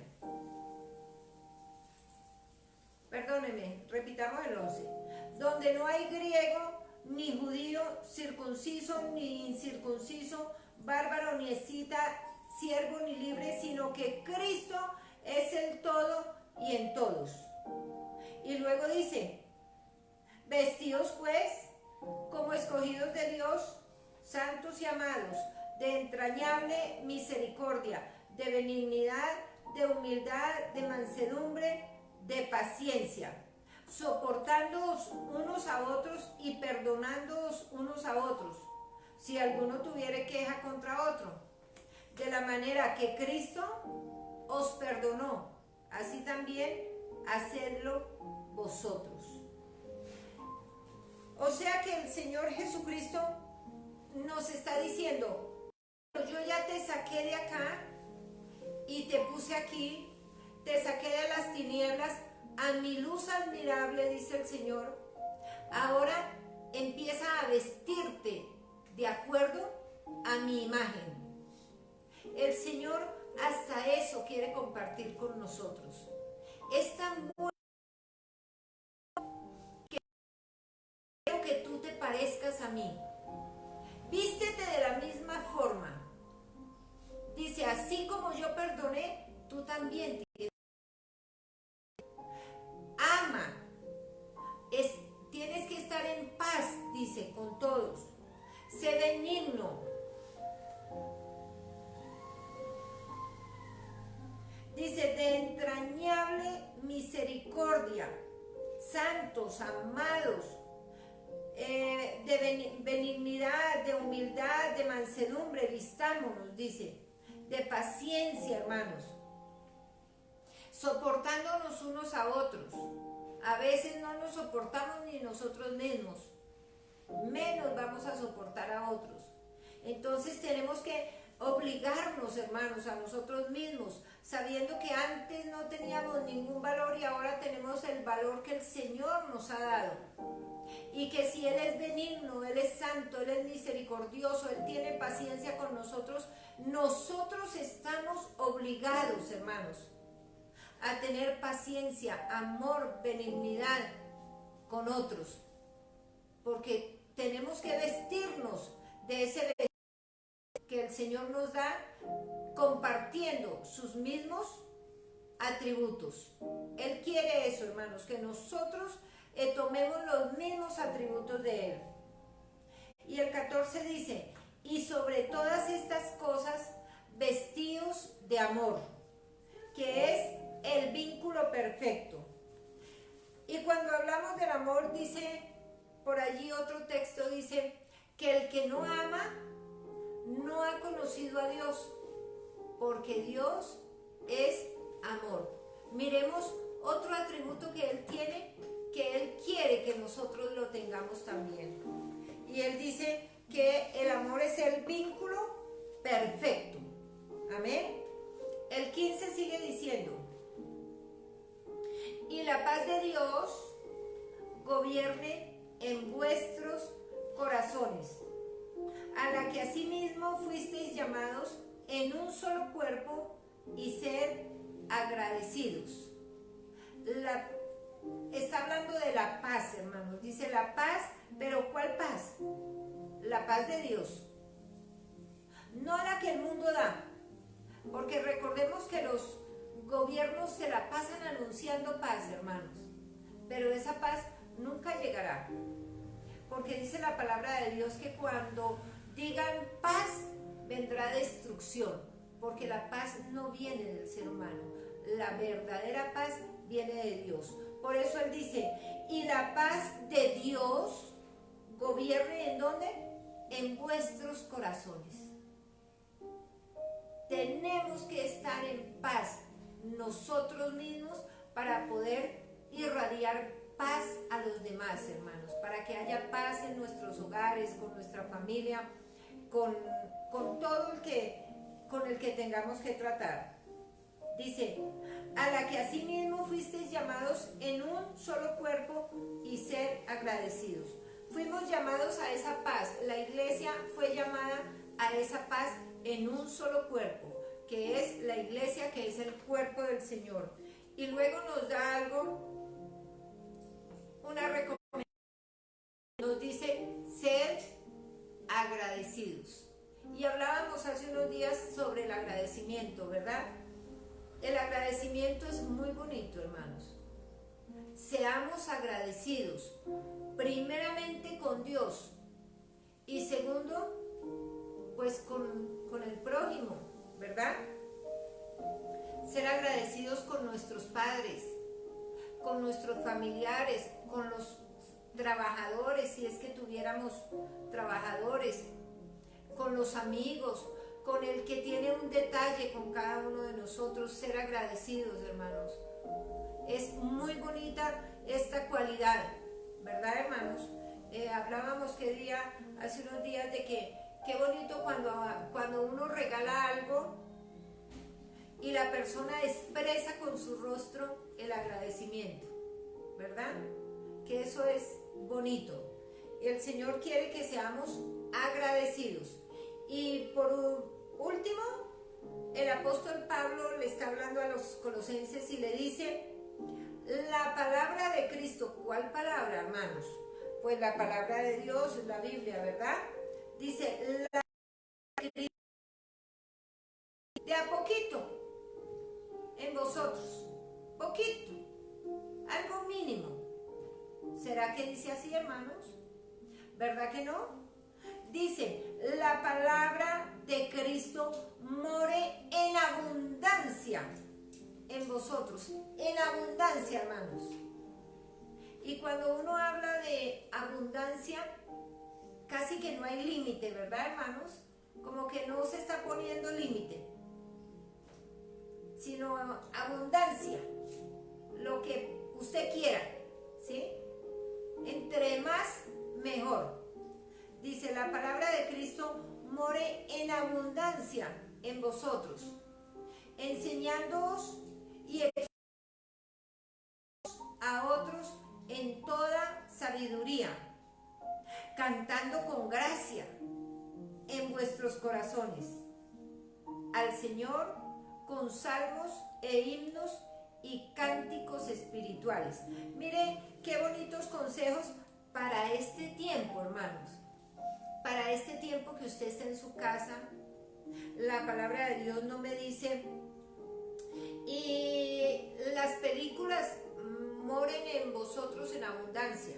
Perdóneme, repitamos el 11. Donde no hay griego ni judío, circunciso ni incircunciso, bárbaro ni escita, siervo ni libre, sino que Cristo es el todo y en todos. Y luego dice: vestidos pues como escogidos de Dios, santos y amados, de entrañable misericordia, de benignidad, de humildad, de mansedumbre, de paciencia, soportándoos unos a otros y perdonándoos unos a otros, si alguno tuviere queja contra otro. De la manera que Cristo os perdonó, así también hacedlo vosotros. O sea que el Señor Jesucristo nos está diciendo: yo ya te saqué de acá y te puse aquí, te saqué de las tinieblas a mi luz admirable, dice el Señor. Ahora empieza a vestirte de acuerdo a mi imagen. El Señor hasta eso quiere compartir con nosotros. Es tan bueno que quiero que tú te parezcas a mí. Vístete de la misma forma. Dice, así como yo perdoné, tú también ama. Tienes que estar en paz, dice, con todos. Sé benigno. Dice, de entrañable misericordia, santos, amados, de benignidad, de humildad, de mansedumbre, vistámonos, dice, de paciencia, hermanos, soportándonos unos a otros. A veces no nos soportamos ni nosotros mismos, menos vamos a soportar a otros. Entonces tenemos que obligarnos, hermanos, a nosotros mismos, sabiendo que antes no teníamos ningún valor y ahora tenemos el valor que el Señor nos ha dado. Y que si Él es benigno, Él es santo, Él es misericordioso, Él tiene paciencia con nosotros, nosotros estamos obligados, hermanos, a tener paciencia, amor, benignidad con otros. Porque tenemos que vestirnos de ese vestido que el Señor nos da, compartiendo sus mismos atributos. Él quiere eso, hermanos, que nosotros tomemos los mismos atributos de Él. Y el 14 dice, y sobre todas estas cosas, vestidos de amor, que es el vínculo perfecto. Y cuando hablamos del amor, dice, por allí otro texto dice, que el que no ama, no ha conocido a Dios, porque Dios es amor. Miremos otro atributo que Él tiene, que Él quiere que nosotros lo tengamos también. Y Él dice que el amor es el vínculo perfecto. Amén. El 15 sigue diciendo, y la paz de Dios gobierne en vuestros corazones, a la que asimismo fuisteis llamados en un solo cuerpo, y ser agradecidos. Está hablando de la paz, hermanos. Dice la paz, pero ¿cuál paz? La paz de Dios. No la que el mundo da. Porque recordemos que los gobiernos se la pasan anunciando paz, hermanos. Pero esa paz nunca llegará. Porque dice la palabra de Dios que cuando digan paz, vendrá destrucción. Porque la paz no viene del ser humano. La verdadera paz viene de Dios. Por eso Él dice, y la paz de Dios gobierne ¿en dónde? En vuestros corazones. Tenemos que estar en paz nosotros mismos para poder irradiar paz a los demás, hermanos, para que haya paz en nuestros hogares, con nuestra familia, con todo con el que tengamos que tratar. Dice, a la que asimismo fuisteis llamados en un solo cuerpo, y ser agradecidos. Fuimos llamados a esa paz. La iglesia fue llamada a esa paz en un solo cuerpo, que es la iglesia, que es el cuerpo del Señor. Y luego nos da algo, una recomendación. Nos dice ser agradecidos. Y hablábamos hace unos días sobre el agradecimiento, ¿verdad? El agradecimiento es muy bonito, hermanos. Seamos agradecidos, primeramente con Dios, y segundo, pues con el prójimo, ¿verdad? Ser agradecidos con nuestros padres, con nuestros familiares, con los trabajadores, si es que tuviéramos trabajadores, con los amigos, con el que tiene un detalle con cada uno de nosotros. Ser agradecidos, hermanos. Es muy bonita esta cualidad, ¿verdad, hermanos? Hablábamos hace unos días de que qué bonito cuando uno regala algo y la persona expresa con su rostro el agradecimiento, ¿verdad? Que eso es bonito. El Señor quiere que seamos agradecidos. Y por último, el apóstol Pablo le está hablando a los colosenses y le dice, la palabra de Cristo. ¿Cuál palabra, hermanos? Pues la palabra de Dios, la Biblia, ¿verdad? Dice, la de a poquito en vosotros, poquito, algo mínimo. ¿Será que dice así, hermanos? ¿Verdad que no? Dice, la palabra de Cristo more en abundancia en vosotros, en abundancia, hermanos. Y cuando uno habla de abundancia, casi que no hay límite, ¿verdad, hermanos? Como que no se está poniendo límite, sino abundancia, lo que usted quiera, ¿sí? Entre más, mejor. Dice, la palabra de Cristo more en abundancia en vosotros, enseñándoos y a otros en toda sabiduría, cantando con gracia en vuestros corazones al Señor con salmos e himnos y cánticos espirituales. Mire qué bonitos consejos para este tiempo, hermanos. Para este tiempo que usted está en su casa, la palabra de Dios no me dice, y las películas moren en vosotros en abundancia,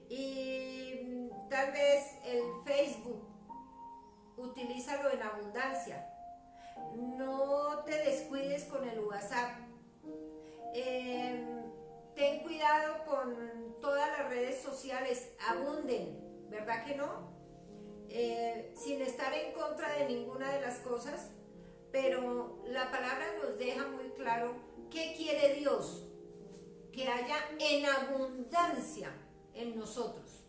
y tal vez el Facebook, utilízalo en abundancia. No te descuides con el WhatsApp. Ten cuidado con todas las redes sociales, abunden, ¿verdad que no? Sin estar en contra de ninguna de las cosas, pero la palabra nos deja muy claro qué quiere Dios, que haya en abundancia en nosotros.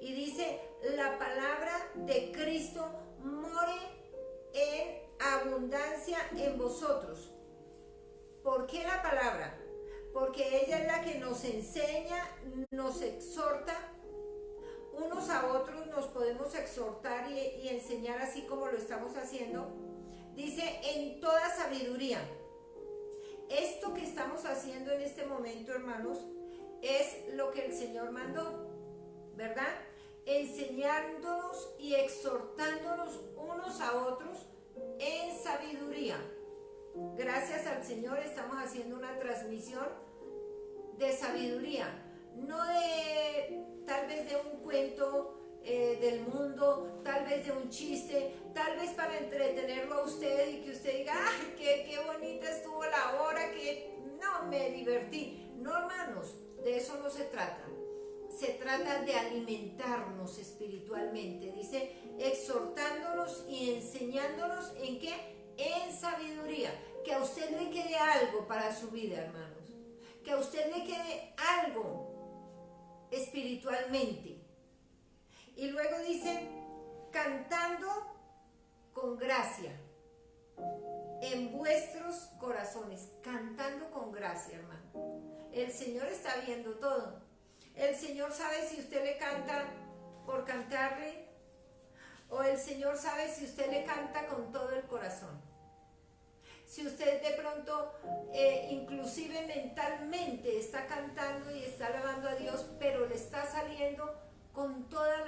Y dice, la palabra de Cristo more en abundancia en vosotros. ¿Por qué la palabra? Porque ella es la que nos enseña, nos exhorta. Unos a otros nos podemos exhortar y enseñar así como lo estamos haciendo. Dice, en toda sabiduría. Esto que estamos haciendo en este momento, hermanos, es lo que el Señor mandó, ¿verdad? Enseñándonos y exhortándonos unos a otros en sabiduría. Gracias al Señor estamos haciendo una transmisión de sabiduría, no de tal vez de un cuento del mundo, tal vez de un chiste, tal vez para entretenerlo a usted y que usted diga, ¡ay, qué bonita estuvo la hora, que no, me divertí! No, hermanos, de eso no se trata. Se trata de alimentarnos espiritualmente. Dice, exhortándonos y enseñándonos ¿en qué? En sabiduría. Que a usted le quede algo para su vida, hermanos. Que a usted le quede algo espiritualmente. Y luego dice, cantando con gracia en vuestros corazones. Cantando con gracia, hermano. El Señor está viendo todo. El Señor sabe si usted le canta por cantarle, o el Señor sabe si usted le canta con todo el corazón. Si usted de pronto, inclusive mentalmente, está cantando y está alabando a Dios, pero le está saliendo con toda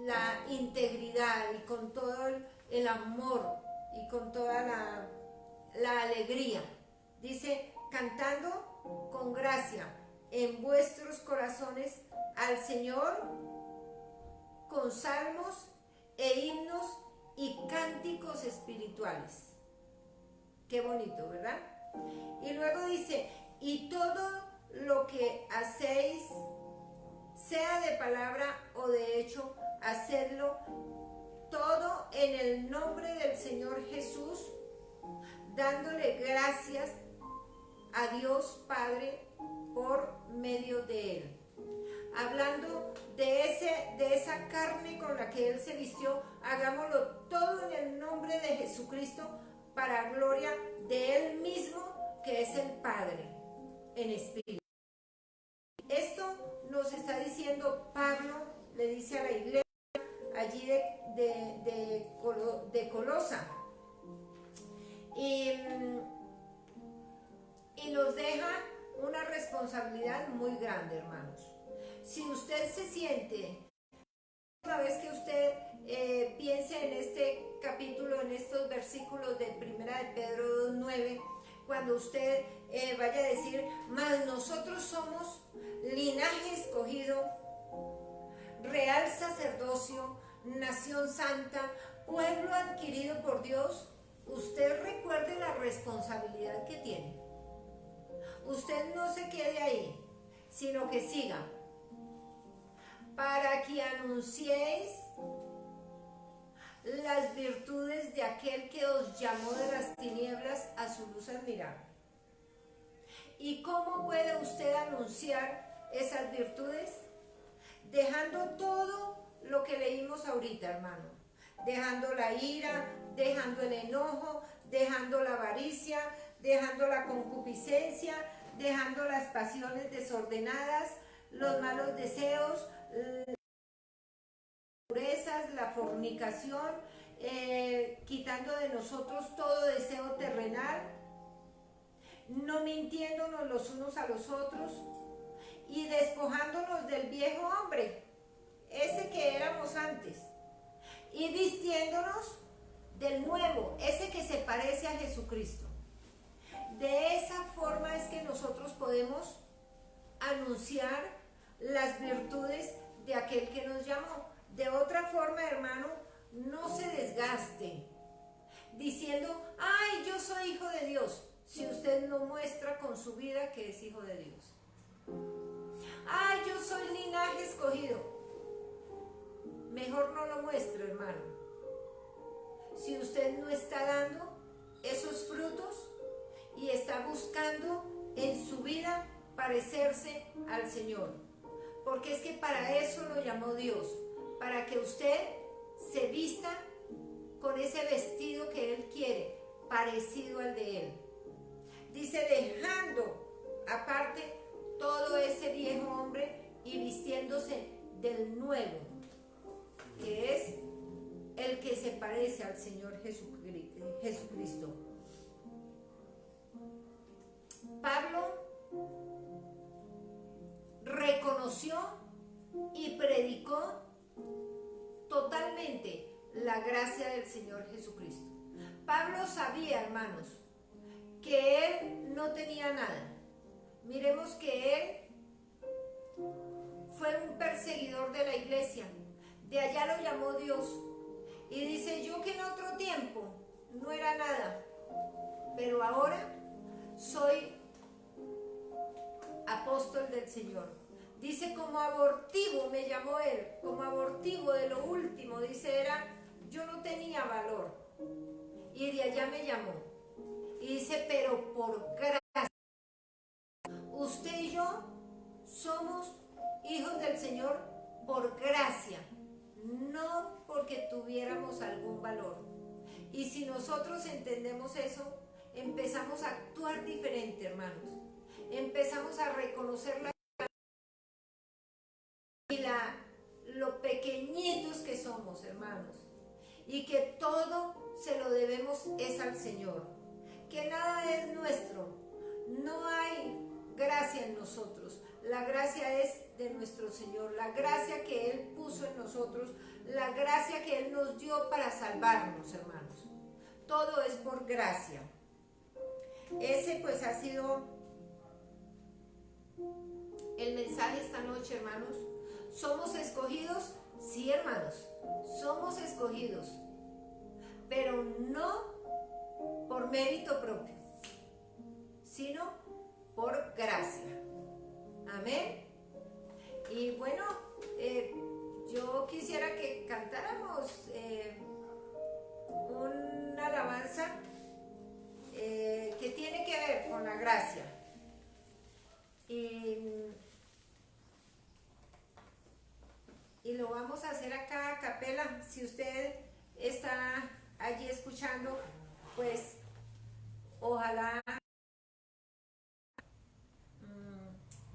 la integridad y con todo el amor y con toda la alegría. Dice, cantando con gracia en vuestros corazones al Señor con salmos e himnos y cánticos espirituales. Qué bonito, ¿verdad? Y luego dice, y todo lo que hacéis, sea de palabra o de hecho, hacedlo todo en el nombre del Señor Jesús, dándole gracias a Dios Padre por medio de Él. Hablando de esa carne con la que Él se vistió, hagámoslo todo en el nombre de Jesucristo, para gloria de Él mismo, que es el Padre, en espíritu. Esto nos está diciendo Pablo, le dice a la iglesia allí de Colosa, y nos deja una responsabilidad muy grande, hermanos. Si usted se siente, una vez que usted piense en este capítulo, capítulo, en estos versículos de Primera de Pedro 2:9, cuando usted vaya a decir, mas nosotros somos linaje escogido, real sacerdocio, nación santa, pueblo adquirido por Dios, usted recuerde la responsabilidad que tiene. Usted no se quede ahí, sino que siga. Para que anunciéis las virtudes de aquel que os llamó de las tinieblas a su luz admirable. ¿Y cómo puede usted anunciar esas virtudes? Dejando todo lo que leímos ahorita, hermano. Dejando la ira, dejando el enojo, dejando la avaricia, dejando la concupiscencia, dejando las pasiones desordenadas, los malos deseos, las impurezas, la fornicación, quitando de nosotros todo deseo terrenal, no mintiéndonos los unos a los otros y despojándonos del viejo hombre, ese que éramos antes, y vistiéndonos del nuevo, ese que se parece a Jesucristo. De esa forma es que nosotros podemos anunciar las virtudes de aquel que nos llamó. De otra forma, hermano, no se desgaste diciendo, ay, yo soy hijo de Dios, si usted no muestra con su vida que es hijo de Dios. Ay, yo soy linaje escogido. Mejor no lo muestre, hermano. Si usted no está dando esos frutos y está buscando en su vida parecerse al Señor. Porque es que para eso lo llamó Dios, para que usted se vista con ese vestido que Él quiere, parecido al de Él. Dice, dejando aparte todo ese viejo hombre y vistiéndose del nuevo, que es el que se parece al Señor Jesucristo. Pablo reconoció y predicó totalmente la gracia del Señor Jesucristo. Pablo sabía, hermanos, que él no tenía nada. Miremos que él fue un perseguidor de la iglesia. De allá lo llamó Dios. Y dice, yo que en otro tiempo no era nada, pero ahora soy apóstol del Señor. Dice, como abortivo me llamó él, como abortivo de lo último, dice, yo no tenía valor. Y de allá me llamó. Y dice, pero por gracia, usted y yo somos hijos del Señor por gracia, no porque tuviéramos algún valor. Y si nosotros entendemos eso, empezamos a actuar diferente, hermanos. Empezamos a reconocer lo pequeñitos que somos, hermanos. Y que todo se lo debemos es al Señor. Que nada es nuestro. No hay gracia en nosotros. La gracia es de nuestro Señor. La gracia que Él puso en nosotros. La gracia que Él nos dio para salvarnos, hermanos. Todo es por gracia. Ese pues ha sido el mensaje esta noche, hermanos. ¿Somos escogidos? Sí, hermanos. Somos escogidos. Pero no por mérito propio, sino por gracia. Amén. Y bueno, yo quisiera que cantáramos una alabanza que tiene que ver con la gracia. Y lo vamos a hacer acá a capela. Si usted está allí escuchando, pues ojalá.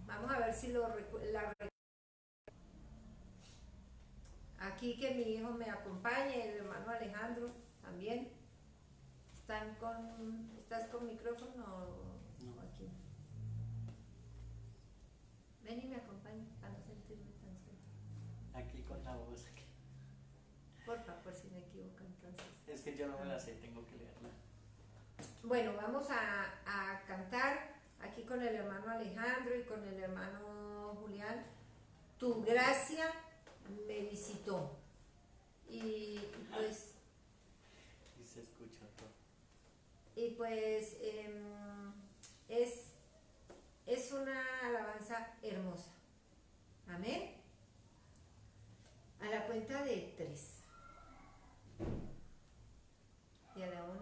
Vamos a ver si aquí que mi hijo me acompañe, el hermano Alejandro también. ¿Estás con micrófono o aquí? Ven y me acompaña para no sentirme tan sola. Aquí con la voz. Porfa, por si me equivoco entonces. Es que yo no me la sé, tengo que leerla. Bueno, vamos a cantar aquí con el hermano Alejandro y con el hermano Julián. Tu gracia me visitó. Y pues Y se escucha todo. es una alabanza hermosa. Amén. A la cuenta de 3. Y a la 1,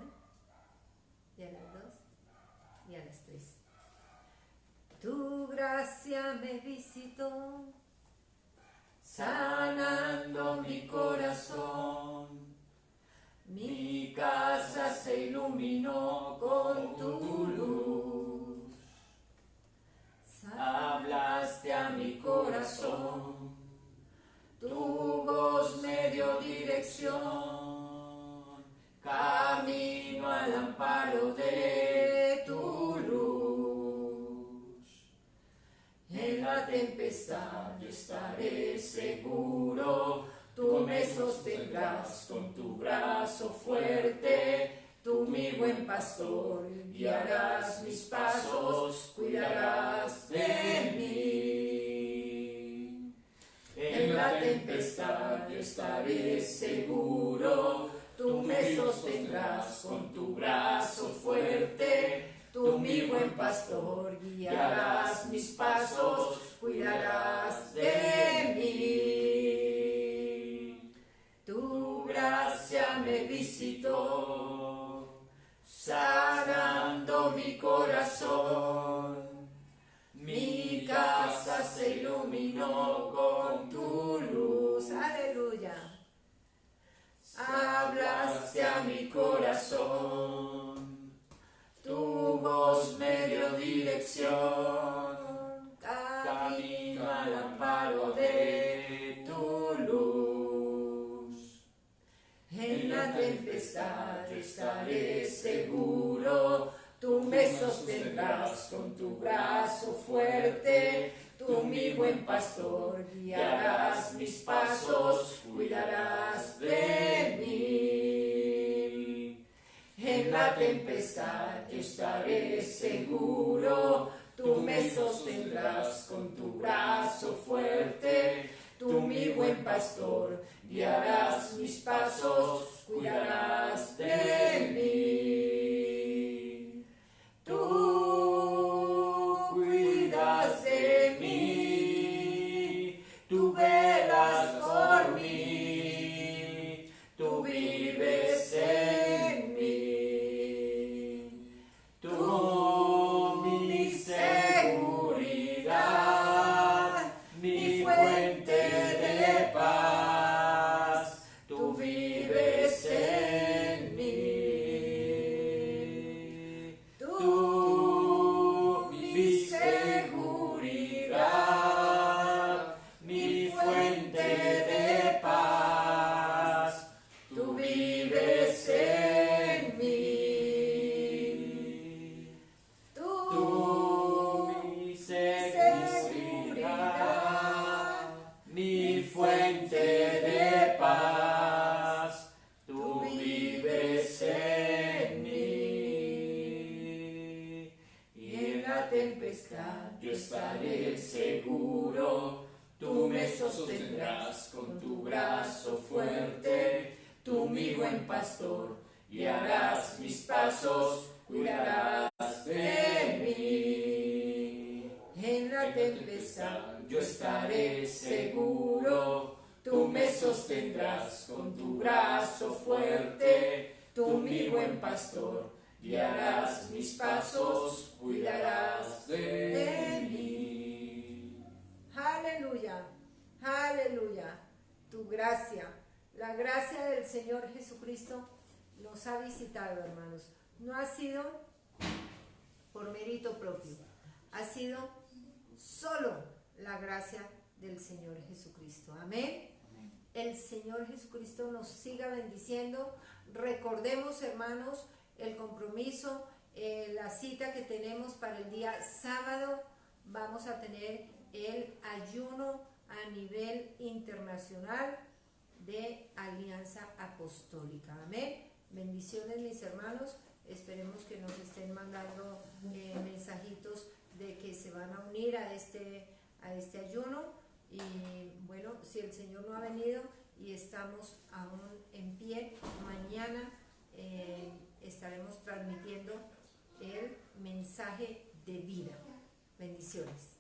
y a las 2, y a las 3. Tu gracia me visitó, sanando mi corazón. Mi casa se iluminó con tu luz. Hablaste a mi corazón, tu voz me dio dirección. Camino al amparo de tu luz. En la tempestad yo estaré seguro. Tú me sostendrás con tu brazo fuerte. Tú, mi buen pastor, guiarás mis pasos, cuidarás de mí. En la tempestad yo estaré seguro. Tú me sostendrás con tu brazo fuerte. Tú, mi buen pastor, guiarás mis pasos, cuidarás de mí. Tu gracia me visitó, sanando mi corazón. Mi casa se iluminó con tu luz. Aleluya. Hablaste a mi corazón, tu voz me dio dirección. Camino al amparo de tu luz. En la tempestad yo estaré seguro. Tú me sostendrás con tu brazo fuerte. Tú, mi buen pastor, guiarás mis pasos, cuidarás de mí. En la tempestad yo estaré seguro. Tú me sostendrás con tu brazo fuerte. Tú, mi buen pastor, guiarás mis pasos, cuidarás de mí. Tú cuidas de mí, tú velas por mí, tú vives en mí. Tú mi seguridad, mi fuente de paz, tú vives en mí. Tú mi seguridad, mi fuente de paz, tú vives en mí. Tú mi seguridad, mi fuente de paz, tú vives en mí. Y en la tempestad yo estaré seguro. Tú me sostendrás con tu brazo fuerte. Tú, mi buen pastor, guiarás mis pasos, cuidarás de mí. En la tempestad yo estaré seguro. Tú me sostendrás con tu brazo fuerte. Tú, mi buen pastor, guiarás mis pasos, cuidarás de mí. Aleluya, aleluya. Tu gracia, la gracia del Señor Jesucristo nos ha visitado, hermanos. No ha sido por mérito propio, ha sido solo la gracia del Señor Jesucristo. Amén. El Señor Jesucristo nos siga bendiciendo. Recordemos, hermanos, el compromiso, la cita que tenemos para el día sábado. Vamos a tener el ayuno a nivel internacional de Alianza Apostólica. Amén. Bendiciones, mis hermanos. Esperemos que nos estén mandando mensajitos de que se van a unir a este ayuno. Y bueno, si el Señor no ha venido y estamos aún en pie, mañana estaremos transmitiendo el mensaje de vida. Bendiciones.